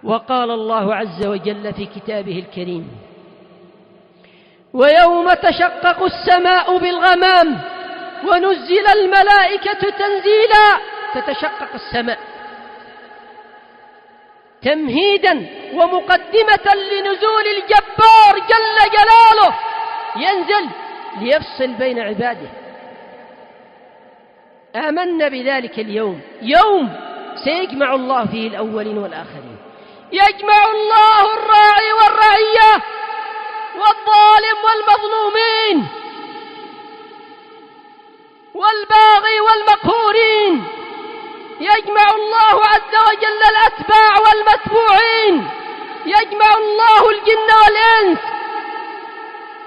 وقال الله عز وجل في كتابه الكريم: ويوم تشقق السماء بالغمام ونزل الملائكة تنزيلا. تتشقق السماء تمهيدا ومقدمة لنزول الجبار جل جلاله، ينزل ليفصل بين عباده. آمنا بذلك اليوم، يوم سيجمع الله فيه الأولين والآخرين، يجمع الله الراعي والرعية والظالم والمظلومين والباغي والمقهورين، يجمع الله عز وجل الأتباع والمتبوعين، يجمع الله الجن والإنس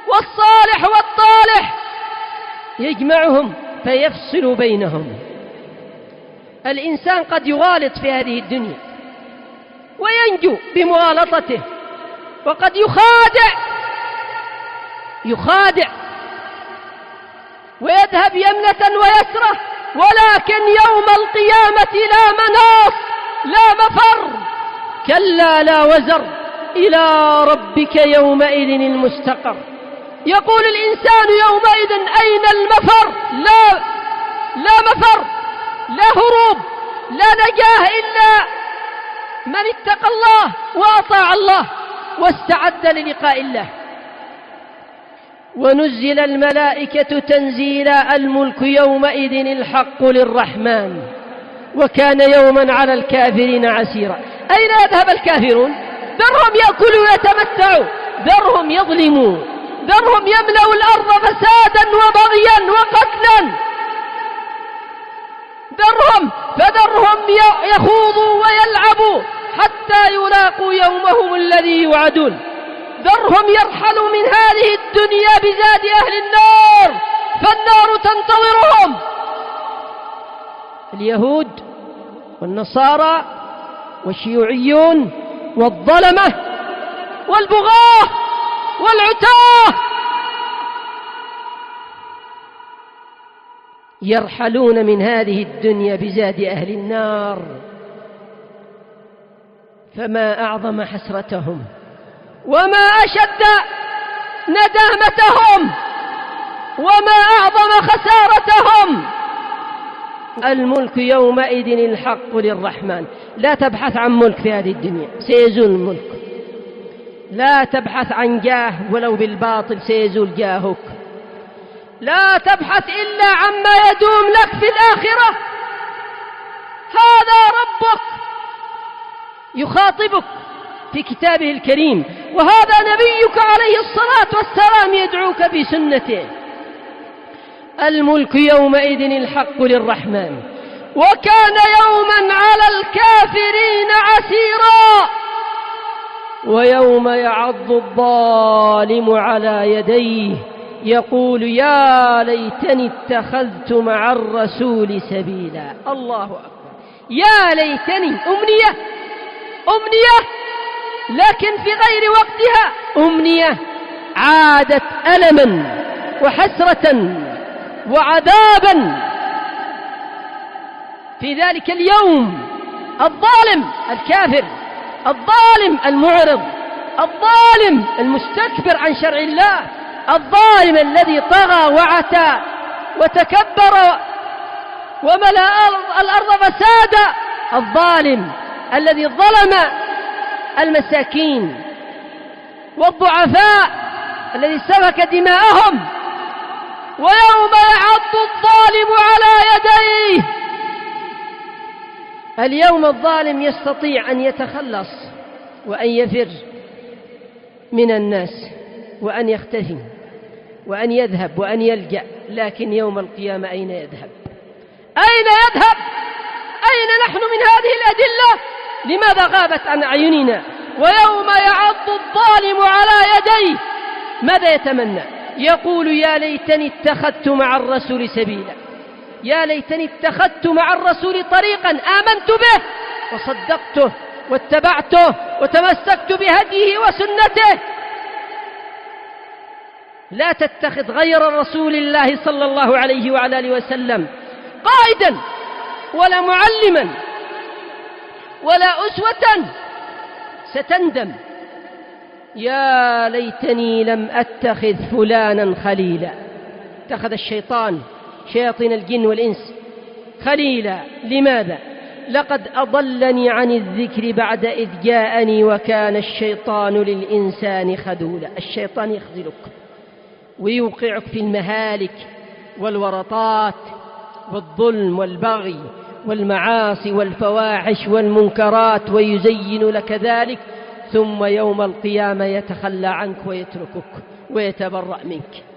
والصالح والطالح، يجمعهم فيفصل بينهم. الإنسان قد يغالط في هذه الدنيا وينجو بمغالطته، وقد يخادع ويذهب يمنة ويسرة، ولكن يوم القيامة لا مناص لا مفر، كلا لا وزر، إلى ربك يومئذ المستقر. يقول الإنسان يومئذ أين المفر؟ لا مفر، لا هروب، لا نجاه إلا من اتقى الله وأطاع الله واستعد للقاء الله. ونزل الملائكة تنزيلا. الملك يومئذ الحق للرحمن، وكان يوما على الكافرين عسيرا. أين يذهب الكافرون؟ ذرهم يأكلوا ويتمتعوا، ذرهم يظلموا، ذرهم يملأوا الأرض فسادا وبغيا وقتلا، فذرهم يخوضوا ويلعبوا حتى يلاقوا يومهم الذي يوعدون. ذرهم يرحلوا من هذه الدنيا بزاد أهل النار، فالنار تنتظرهم. اليهود والنصارى والشيوعيون والظلمة والبغاة والعتاة يرحلون من هذه الدنيا بزاد أهل النار. فما أعظم حسرتهم وما أشد ندامتهم وما أعظم خسارتهم. الملك يومئذ الحق للرحمن. لا تبحث عن ملك في هذه الدنيا، سيزول الملك. لا تبحث عن جاه ولو بالباطل، سيزول جاهك. لا تبحث إلا عما يدوم لك في الآخرة. هذا ربك يخاطبك في كتابه الكريم، وهذا نبيك عليه الصلاة والسلام يدعوك بسنته. الملك يومئذ الحق للرحمن، وكان يوما على الكافرين عسيرا. ويوم يعض الظالم على يديه يقول يا ليتني اتخذت مع الرسول سبيلا. الله أكبر. يا ليتني، أمنية لكن في غير وقتها، أمنية عادت ألما وحسرة وعذابا في ذلك اليوم. الظالم الكافر، الظالم المعرض، الظالم المستكبر عن شرع الله، الظالم الذي طغى وعتى وتكبر وملأ الأرض فسادا، الظالم الذي ظلم المساكين والضعفاء، الذي سفك دماءهم. ويوم يعض الظالم على يديه. اليوم الظالم يستطيع أن يتخلص وأن يفر من الناس وأن يختفي وأن يذهب وأن يلجأ، لكن يوم القيامة أين يذهب؟ أين يذهب؟ أين نحن من هذه الأدلة؟ لماذا غابت عن أعيننا؟ ويوم يعض الظالم على يديه ماذا يتمنى؟ يقول يا ليتني اتخذت مع الرسول سبيلا، يا ليتني اتخذت مع الرسول طريقا آمنت به وصدقته واتبعته وتمسكت بهديه وسنته. لا تتخذ غير رسول الله صلى الله عليه وعلى آله وسلم قائدا ولا معلما ولا أسوة ستندم: يا ليتني لم أتخذ فلانا خليلا. اتخذ الشيطان شياطين الجن والإنس خليلا. لماذا؟ لقد أضلني عن الذكر بعد إذ جاءني وكان الشيطان للإنسان خذولا. الشيطان يخذلك ويوقعك في المهالك والورطات والظلم والبغي والمعاصي والفواحش والمنكرات، ويزين لك ذلك، ثم يوم القيامة يتخلى عنك ويتركك ويتبرأ منك.